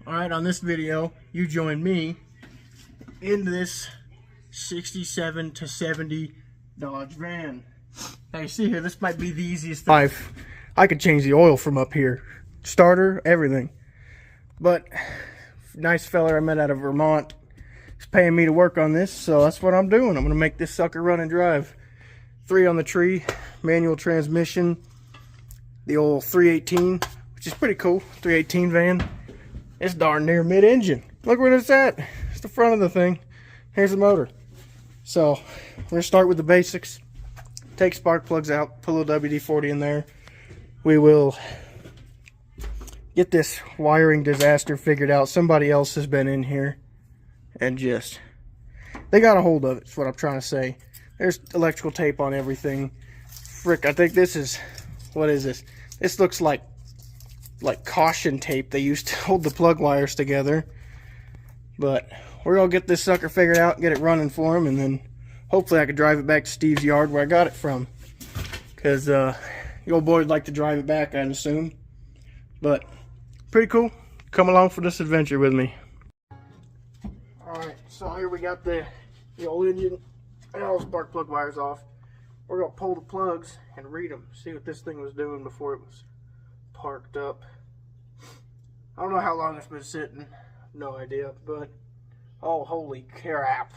Alright, on this video, you join me in this 67 to 70 Dodge van. Now you see here, this might be the easiest thing. I could change the oil from up here. Starter, everything. But, nice fella I met out of Vermont is paying me to work on this, so that's what I'm doing. I'm going to make this sucker run and drive. 3 on the tree, manual transmission, the old 318, which is pretty cool, 318 van. It's darn near mid-engine. Look where it's at. It's the front of the thing. Here's the motor. So, we're going to start with the basics. Take spark plugs out, put a little WD-40 in there. We will get this wiring disaster figured out. Somebody else has been in here and they got a hold of it, is what I'm trying to say. There's electrical tape on everything. Frick, I think this is, what is this? This looks like caution tape they used to hold the plug wires together. But we're gonna get this sucker figured out and get it running for him, and then hopefully I can drive it back to Steve's yard where I got it from, because the old boy would like to drive it back, I'd assume. But pretty cool. Come along for this adventure with me. Alright, so here we got the old engine and all the spark plug wires off. We're gonna pull the plugs and read them, see what this thing was doing before it was parked up. I don't know how long it's been sitting, no idea, but oh, holy crap.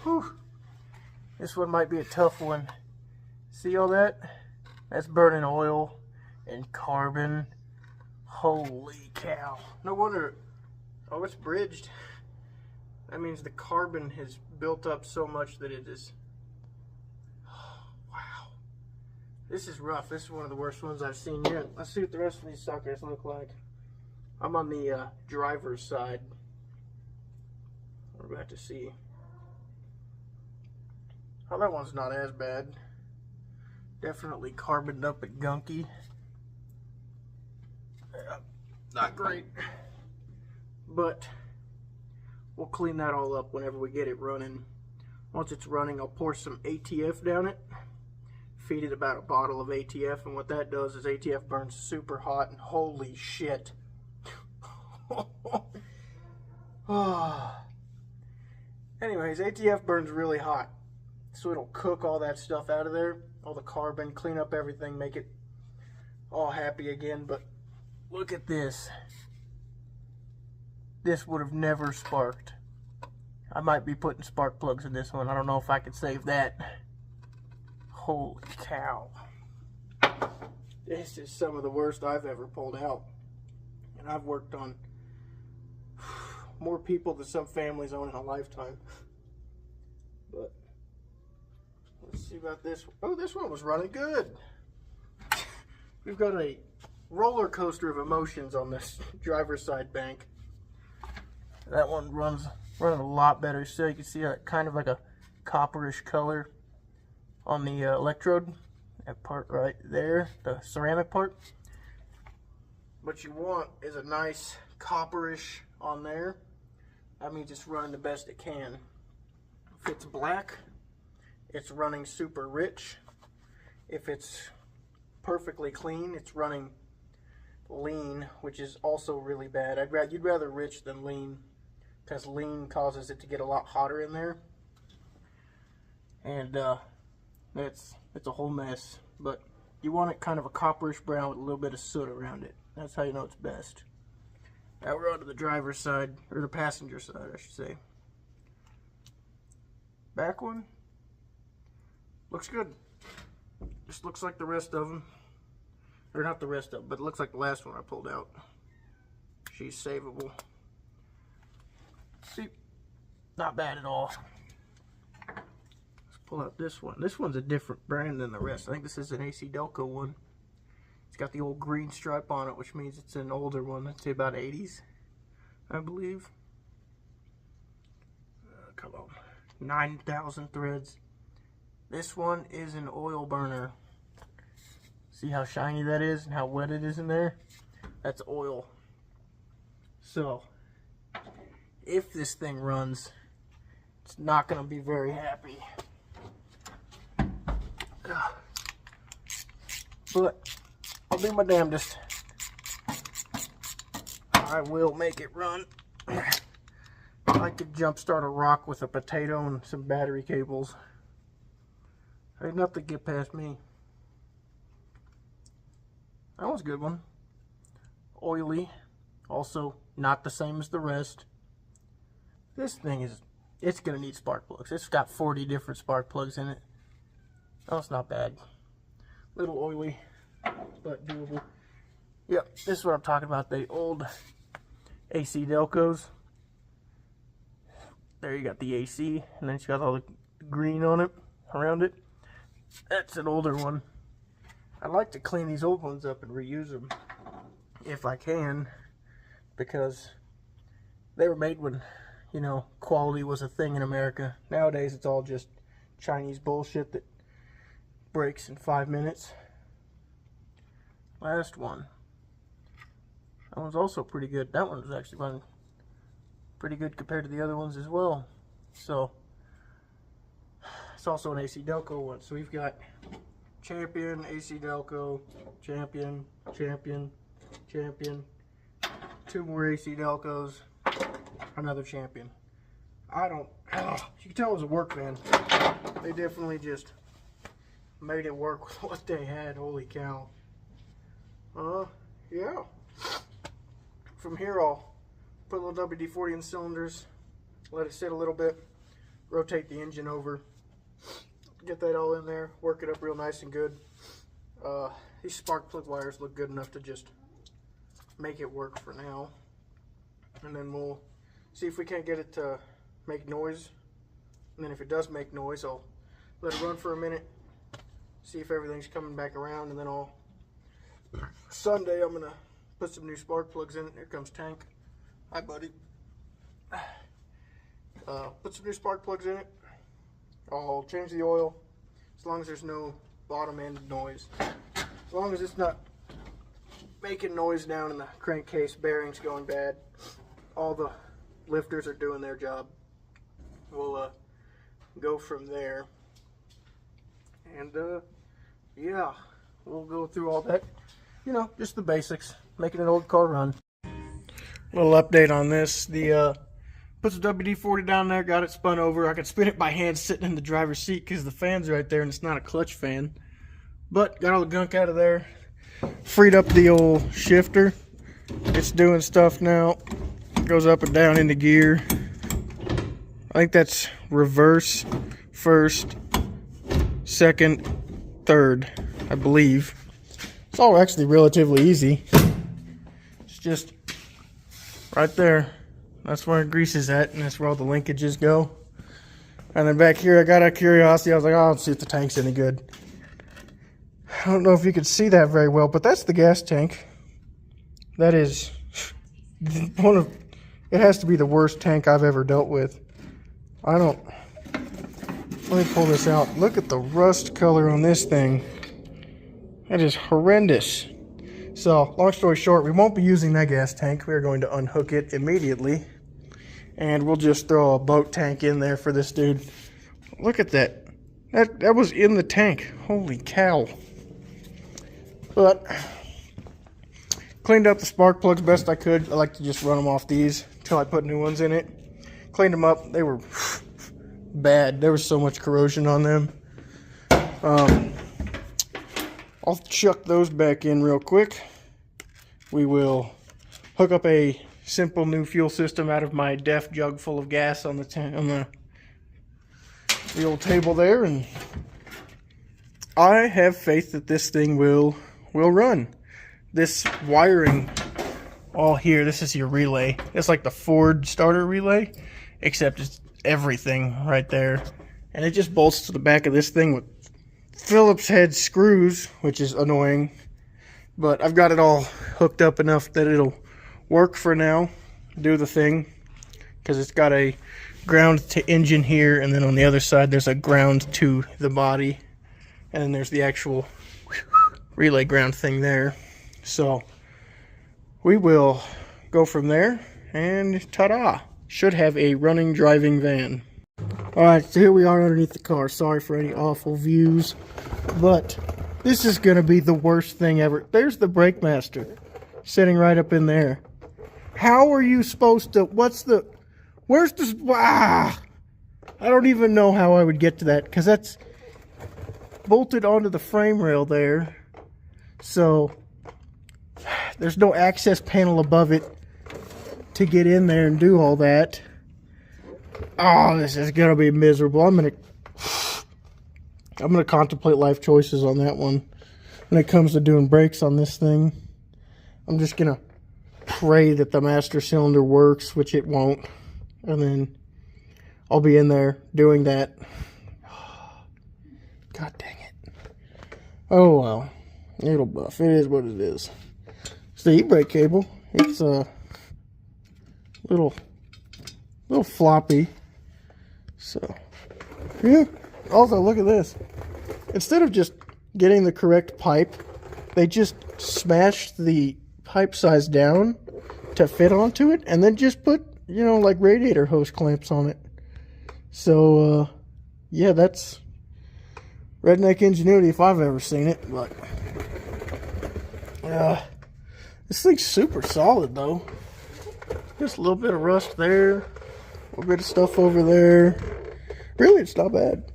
Whew. This one might be a tough one. See all that? That's burning oil and carbon. Holy cow. No wonder. Oh, it's bridged. That means the carbon has built up so much that it is. This is rough. This is one of the worst ones I've seen yet. Let's see what the rest of these suckers look like. I'm on the driver's side. We're about to see. Oh, that one's not as bad. Definitely carboned up and gunky. Not great. But we'll clean that all up whenever we get it running. Once it's running, I'll pour some ATF down it. Feed it about a bottle of ATF, and what that does is ATF burns super hot, and holy shit. Anyways, ATF burns really hot, so it'll cook all that stuff out of there, all the carbon, clean up everything, make it all happy again. But look at this. This would have never sparked. I might be putting spark plugs in this one. I don't know if I could save that. Holy cow. This is some of the worst I've ever pulled out. And I've worked on more people than some families own in a lifetime. But let's see about this one. Oh, this one was running good. We've got a roller coaster of emotions on this driver's side bank. That one running a lot better. So you can see kind of like a copperish color on the electrode, that part right there, the ceramic part. What you want is a nice copperish on there. That means it's running the best it can. If it's black, it's running super rich. If it's perfectly clean, it's running lean, which is also really bad. You'd rather rich than lean, because lean causes it to get a lot hotter in there. And it's a whole mess, but you want it kind of a copperish brown with a little bit of soot around it. That's how you know it's best. Now we're on to the driver's side, or the passenger side, I should say. Back one looks good. Just looks like the rest of them, or not the rest of them, but it looks like the last one I pulled out. She's savable. See, not bad at all. Pull out this one. This one's a different brand than the rest. I think this is an AC Delco one. It's got the old green stripe on it, which means it's an older one. I'd say about 80s, I believe. Come on. 9,000 threads. This one is an oil burner. See how shiny that is and how wet it is in there? That's oil. So, if this thing runs, it's not going to be very happy. But I'll do my damnedest. Alright, I will make it run. I could jump start a rock with a potato and some battery cables. Ain't nothing get past me. That was a good one. Oily. Also not the same as the rest. This thing is, it's going to need spark plugs. It's got 40 different spark plugs in it. Oh, it's not bad. Little oily, but doable. Yep, this is what I'm talking about. The old AC Delcos. There you got the AC, and then it's got all the green on it, around it. That's an older one. I like to clean these old ones up and reuse them if I can, because they were made when, you know, quality was a thing in America. Nowadays it's all just Chinese bullshit that breaks in 5 minutes. Last one. That one's also pretty good. That one was actually running pretty good compared to the other ones as well. So it's also an AC Delco one. So we've got Champion, AC Delco, Champion, Champion, Champion, 2 more AC Delcos, another Champion. You can tell it was a work van. They definitely just made it work with what they had. Holy cow. Yeah. From here I'll put a little WD-40 in the cylinders, let it sit a little bit, rotate the engine over, get that all in there, work it up real nice and good. These spark plug wires look good enough to just make it work for now. And then we'll see if we can't get it to make noise. And then if it does make noise, I'll let it run for a minute, see if everything's coming back around, and then Sunday I'm gonna put some new spark plugs in it. Here comes Tank. Hi, buddy. Put some new spark plugs in it. I'll change the oil, as long as there's no bottom end noise. As long as it's not making noise down in the crankcase, bearings going bad, all the lifters are doing their job. We'll go from there. And yeah, we'll go through all that. You know, just the basics, making an old car run. Little update on this. Put some WD-40 down there, got it spun over. I could spin it by hand sitting in the driver's seat because the fan's right there and it's not a clutch fan. But got all the gunk out of there. Freed up the old shifter. It's doing stuff now. Goes up and down into gear. I think that's reverse, first, second, third, I believe. It's all actually relatively easy. It's just right there. That's where grease is at, and that's where all the linkages go. And then back here, I got a curiosity. I was like, oh, let's see if the tank's any good. I don't know if you could see that very well, but that's the gas tank. That is one of, it has to be the worst tank I've ever dealt with. Let me pull this out. Look at the rust color on this thing. That is horrendous. So, long story short, we won't be using that gas tank. We're going to unhook it immediately. And we'll just throw a boat tank in there for this dude. Look at that. That was in the tank. Holy cow. But, cleaned up the spark plugs best I could. I like to just run them off these until I put new ones in it. Cleaned them up. They were bad. There was so much corrosion on them. I'll chuck those back in real quick. We will hook up a simple new fuel system out of my DEF jug full of gas on the old table there, and I have faith that this thing will run. This wiring all here, this is your relay. It's like the Ford starter relay, except it's everything right there, and it just bolts to the back of this thing with Phillips head screws, which is annoying, but I've got it all hooked up enough that it'll work for now, do the thing, because it's got a ground to engine here, and then on the other side there's a ground to the body, and then there's the actual relay ground thing there. So we will go from there, and ta-da! Should have a running, driving van. Alright, so here we are underneath the car. Sorry for any awful views, but this is going to be the worst thing ever. There's the brake master sitting right up in there. How are you supposed to, where's this, I don't even know how I would get to that, because that's bolted onto the frame rail there. So, there's no access panel above it to get in there and do all that. Oh, this is gonna be miserable. I'm gonna contemplate life choices on that one when it comes to doing brakes on this thing. I'm just gonna pray that the master cylinder works, which it won't, and then I'll be in there doing that. God dang it. Oh well, it'll buff. It is what it is. It's the e-brake cable. It's a little floppy. So yeah. Also, look at this. Instead of just getting the correct pipe, they just smashed the pipe size down to fit onto it, and then just put, you know, like radiator hose clamps on it. So yeah, that's redneck ingenuity if I've ever seen it. But this thing's super solid though. Just a little bit of rust there, a little bit of stuff over there. Really, it's not bad.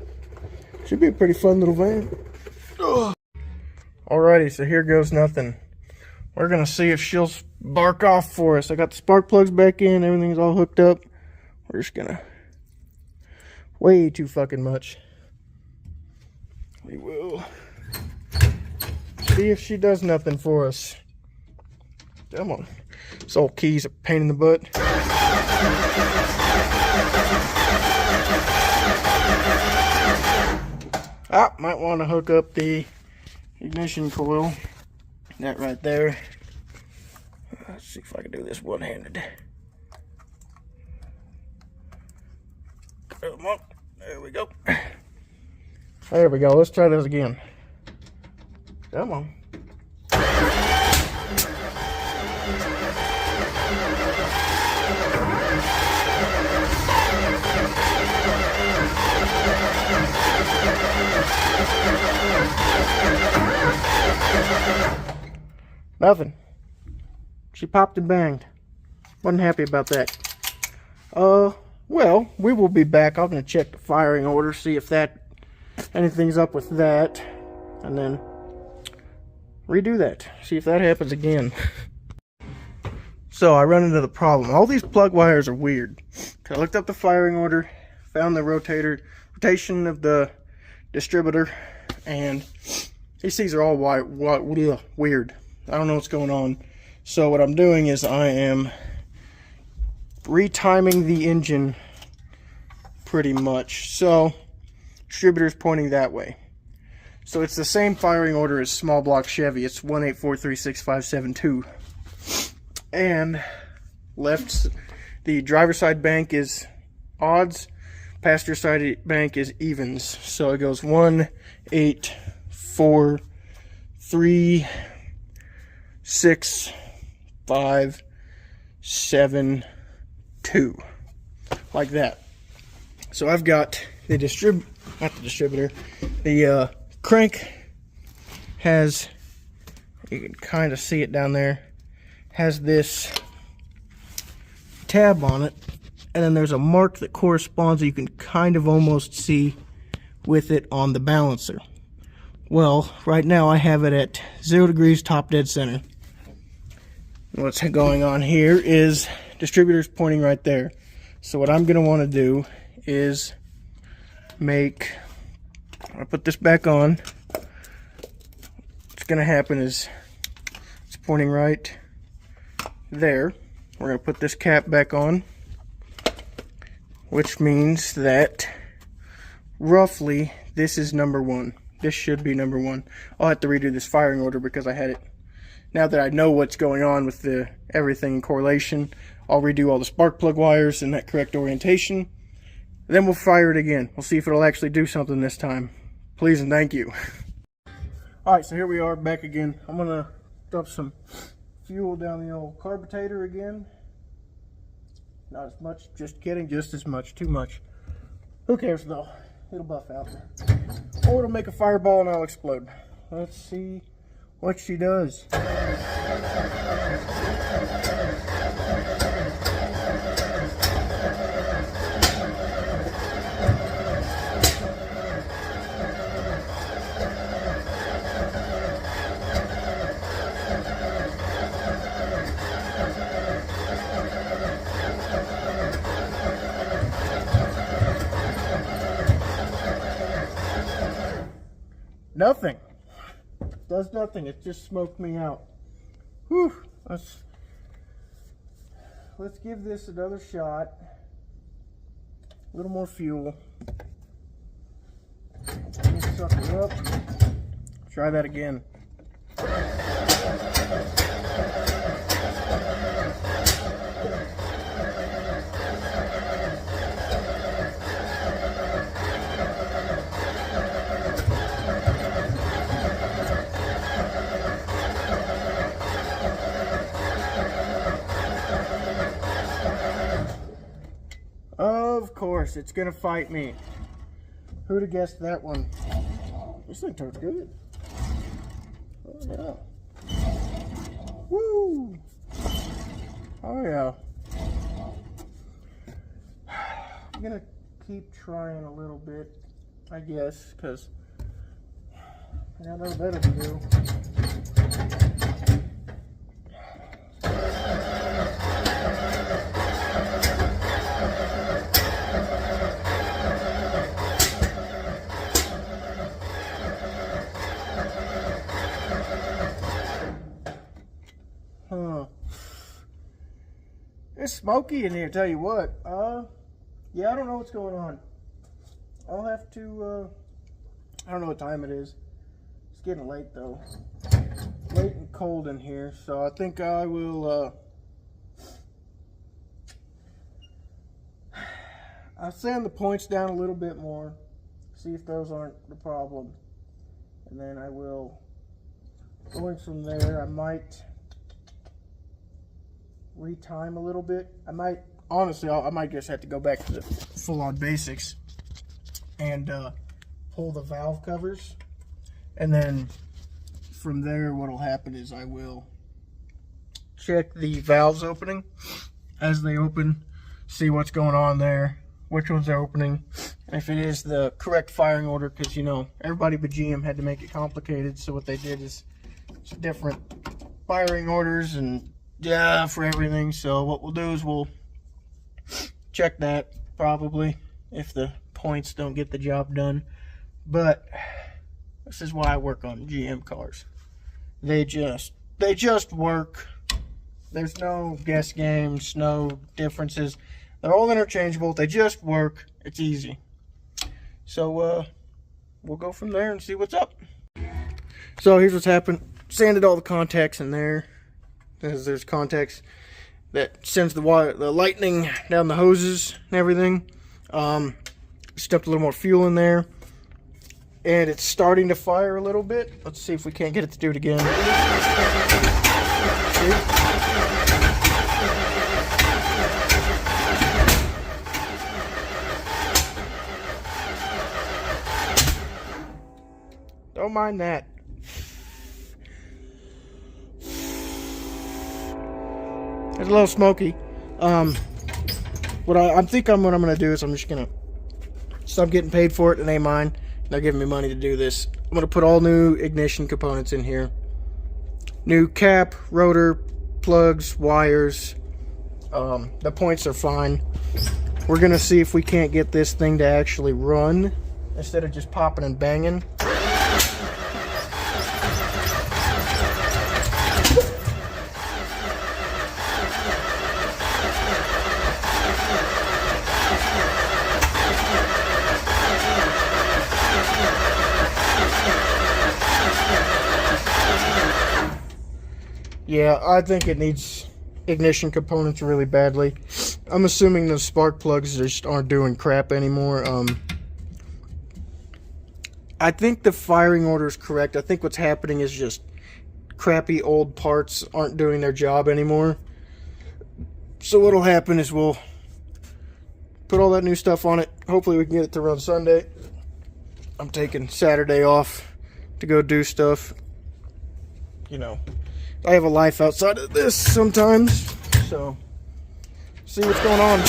Should be a pretty fun little van. Ugh. Alrighty, so here goes nothing. We're gonna see if she'll bark off for us. I got the spark plugs back in, everything's all hooked up. We're just gonna, way too fucking much. We will see if she does nothing for us. Come on. This old key's a pain in the butt. Might want to hook up the ignition coil. That right there. Let's see if I can do this one-handed. Come on. There we go. There we go. Let's try this again. Come on. Nothing. She popped and banged. Wasn't happy about that. Well, we will be back. I'm going to check the firing order, see if anything's up with that, and then redo that. See if that happens again. So I run into the problem. All these plug wires are weird. I looked up the firing order, found the rotation of the distributor, and these things are all weird. I don't know what's going on. So what I'm doing is I am retiming the engine pretty much. So distributor's pointing that way. So it's the same firing order as small block Chevy. It's 1843657 and the driver's side bank is odds, passenger side bank is evens. So it goes 1, 8, 4, 3, 6, 5, 7, 2, like that. So I've got the the crank has, you can kind of see it down there, has this tab on it, and then there's a mark that corresponds, you can kind of almost see with it on the balancer. Well, right now I have it at 0 degrees top dead center. What's going on here is distributor's pointing right there. So what I'm going to want to do is I'll put this back on. What's going to happen is it's pointing right there. We're going to put this cap back on, which means that roughly this is number 1. This should be number 1. I'll have to redo this firing order because I had it. Now that I know what's going on with everything in correlation, I'll redo all the spark plug wires in that correct orientation. Then we'll fire it again. We'll see if it'll actually do something this time. Please and thank you. Alright, so here we are back again. I'm going to dump some fuel down the old carburetor again. Not as much, just kidding, just as much, too much. Who cares though? It'll buff out. Or it'll make a fireball and I'll explode. Let's see what she does. nothing. Does nothing. It just smoked me out. Whew. Let's give this another shot. A little more fuel. Suck it up. Try that again. Of course, it's gonna fight me. Who'd have guessed that one? This thing turns good. Oh yeah. Woo! Oh yeah. I'm gonna keep trying a little bit, I guess, because I got nothing better to do. It's smoky in here, tell you what. Yeah, I don't know what's going on. I'll have to, I don't know what time it is. It's getting late though. Late and cold in here, so I think I will, I'll sand the points down a little bit more. See if those aren't the problem. And then I will, going from there, I might retime a little bit. I might, honestly, I might just have to go back to the full-on basics and pull the valve covers, and then from there what will happen is I will check the valves opening as they open, see what's going on there, which ones are opening, and if it is the correct firing order, because you know everybody but GM had to make it complicated, so what they did is different firing orders and yeah, for everything. So what we'll do is we'll check that probably if the points don't get the job done. But this is why I work on GM cars. They just work. There's no guess games, no differences. They're all interchangeable. They just work. It's easy. So we'll go from there and see what's up. So here's what's happened. Sanded all the contacts in there. There's contacts that sends the lightning down the hoses and everything. Stuffed a little more fuel in there, and it's starting to fire a little bit. Let's see if we can't get it to do it again. Don't mind that. It's a little smoky. What I'm gonna do is I'm just gonna stop getting paid for it. It ain't mine. They're giving me money to do this. I'm gonna put all new ignition components in here. New cap, rotor, plugs, wires. The points are fine. We're gonna see if we can't get this thing to actually run instead of just popping and banging. Yeah, I think it needs ignition components really badly. I'm assuming the spark plugs just aren't doing crap anymore. I think the firing order is correct. I think what's happening is just crappy old parts aren't doing their job anymore. So what'll happen is we'll put all that new stuff on it. Hopefully we can get it to run Sunday. I'm taking Saturday off to go do stuff. You know, I have a life outside of this sometimes, so see what's going on.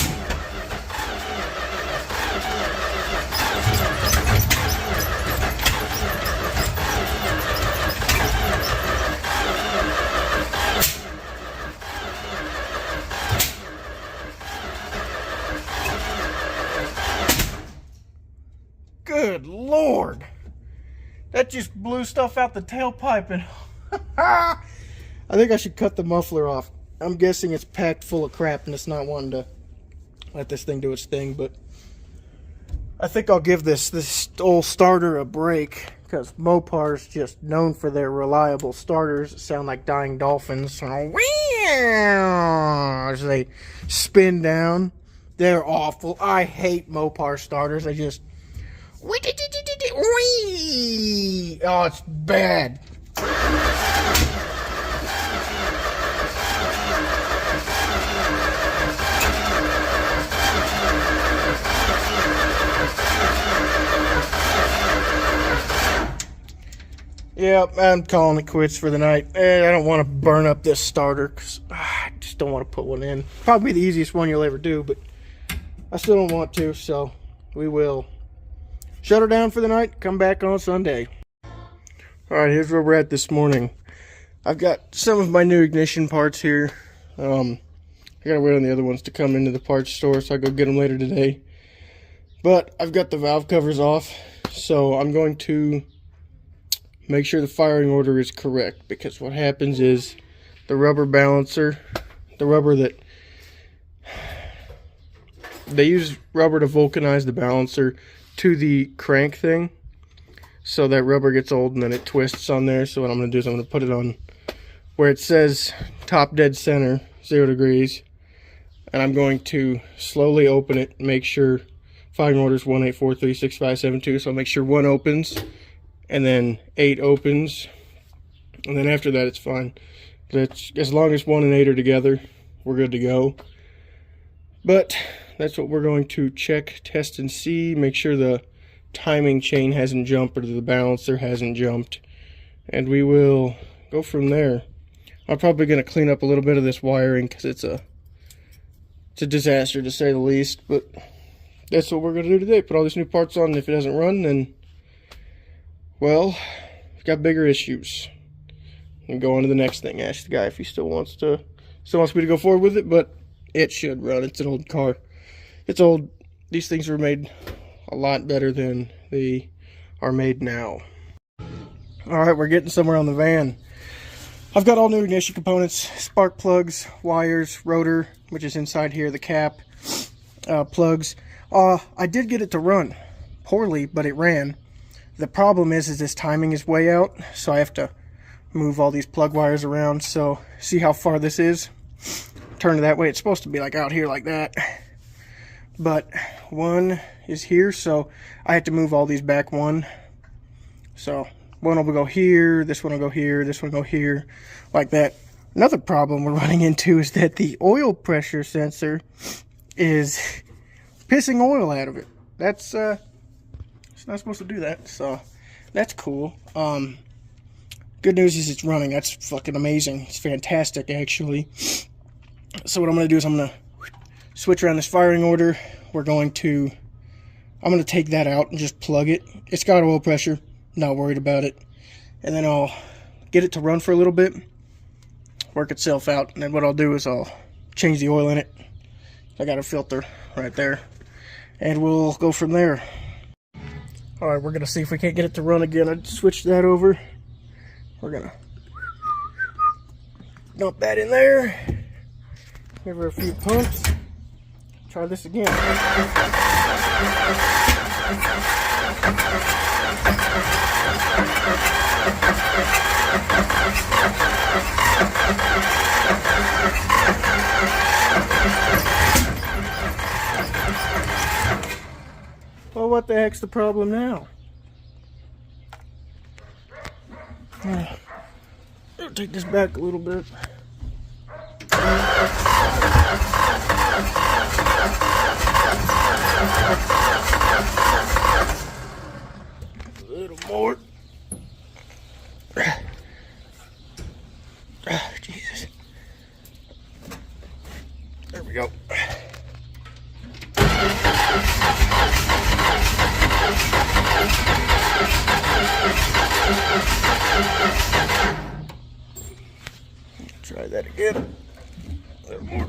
Good Lord. That just blew stuff out the tailpipe, and I think I should cut the muffler off. I'm guessing it's packed full of crap and it's not wanting to let this thing do its thing, but I think I'll give this old starter a break, because Mopar's just known for their reliable starters that sound like dying dolphins. As they spin down. They're awful. I hate Mopar starters. I just... Oh, it's bad. Yep, I'm calling it quits for the night. I don't want to burn up this starter, because I just don't want to put one in. Probably the easiest one you'll ever do, but I still don't want to, so we will shut her down for the night, come back on Sunday. Alright, here's where we're at this morning. I've got some of my new ignition parts here. I gotta wait on the other ones to come into the parts store, so I'll go get them later today. But I've got the valve covers off, so I'm going to make sure the firing order is correct, because what happens is the rubber balancer, the rubber that they use rubber to vulcanize the balancer to the crank thing, so that rubber gets old and then it twists on there. So what I'm going to do is I'm going to put it on where it says top dead center, 0 degrees, and I'm going to slowly open it, make sure firing order is 184366572, so I'll make sure 1 opens, and then 8 opens, and then after that it's fine. That's, as long as 1 and 8 are together, we're good to go. But that's what we're going to check, test, and see. Make sure the timing chain hasn't jumped or the balancer hasn't jumped, and we will go from there. I'm probably going to clean up a little bit of this wiring, because it's a disaster to say the least, but that's what we're going to do today. Put all these new parts on, and if it doesn't run, then, well, we've got bigger issues. And go on to the next thing. Ask the guy if he still wants me to go forward with it, but it should run. It's an old car. It's old. These things were made a lot better than they are made now. Alright, we're getting somewhere on the van. I've got all new ignition components, spark plugs, wires, rotor, which is inside here, the cap, plugs. I did get it to run poorly, but it ran. The problem is this timing is way out, so I have to move all these plug wires around. So see how far this is? Turn it that way. It's supposed to be like out here like that, but 1 is here, so I have to move all these back 1. So 1 will go here, this one will go here, this one will go here, like that. Another problem we're running into is that the oil pressure sensor is pissing oil out of it. That's it's not supposed to do that, so that's cool. Good news is it's running. That's fucking amazing. It's fantastic, actually. So what I'm going to do is I'm going to switch around this firing order. I'm going to take that out and just plug it. It's got oil pressure. Not worried about it. And then I'll get it to run for a little bit, work itself out, and then what I'll do is I'll change the oil in it. I got a filter right there, and we'll go from there. Alright, we're going to see if we can't get it to run again. I switched that over. We're going to dump that in there. Give her a few pumps. Try this again. Well, what the heck's the problem now? I'll take this back a little bit. A little more. Jesus. There we go. Try that again. A little more.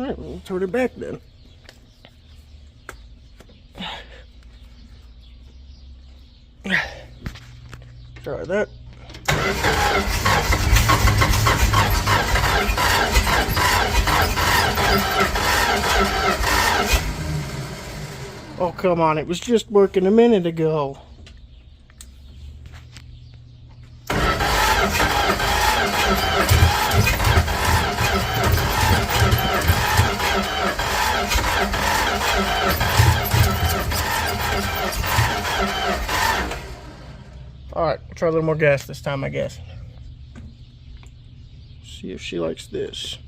Alright, we'll turn it back then. Try that. Oh, come on, it was just working a minute ago. Alright, we'll try a little more gas this time, I guess. See if she likes this.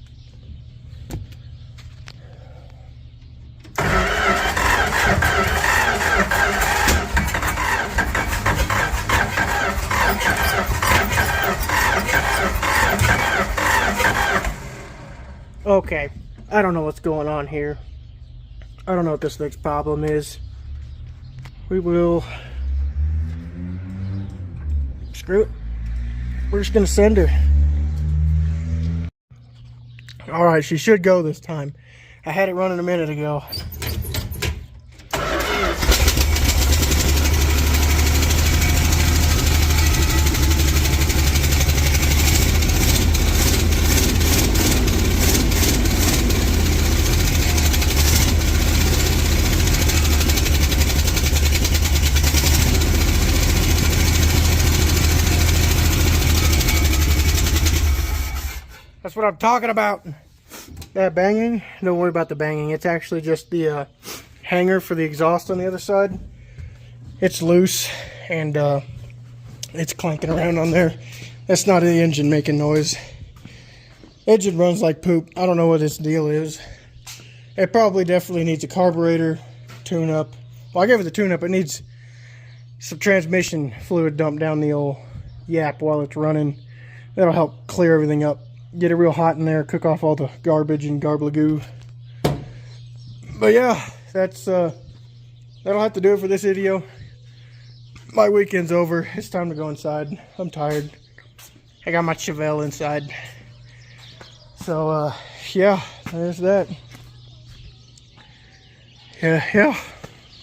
Okay, I don't know what's going on here. I don't know what this thing's problem is. We will... Screw it. We're just gonna send her. Alright, she should go this time. I had it running a minute ago. That's what I'm talking about. That banging, don't worry about the banging. It's actually just the hanger for the exhaust on the other side. It's loose and it's clanking around on there. That's not the engine making noise. Engine runs like poop. I don't know what its deal is. It probably definitely needs a carburetor tune-up. Well, I gave it the tune-up. It needs some transmission fluid dumped down the old yap while it's running. That'll help clear everything up. Get it real hot in there, cook off all the garbage and garblegoo. But yeah, that's that'll have to do it for this video. My weekend's over. It's time to go inside. I'm tired. I got my Chevelle inside. So yeah, there's that. Yeah.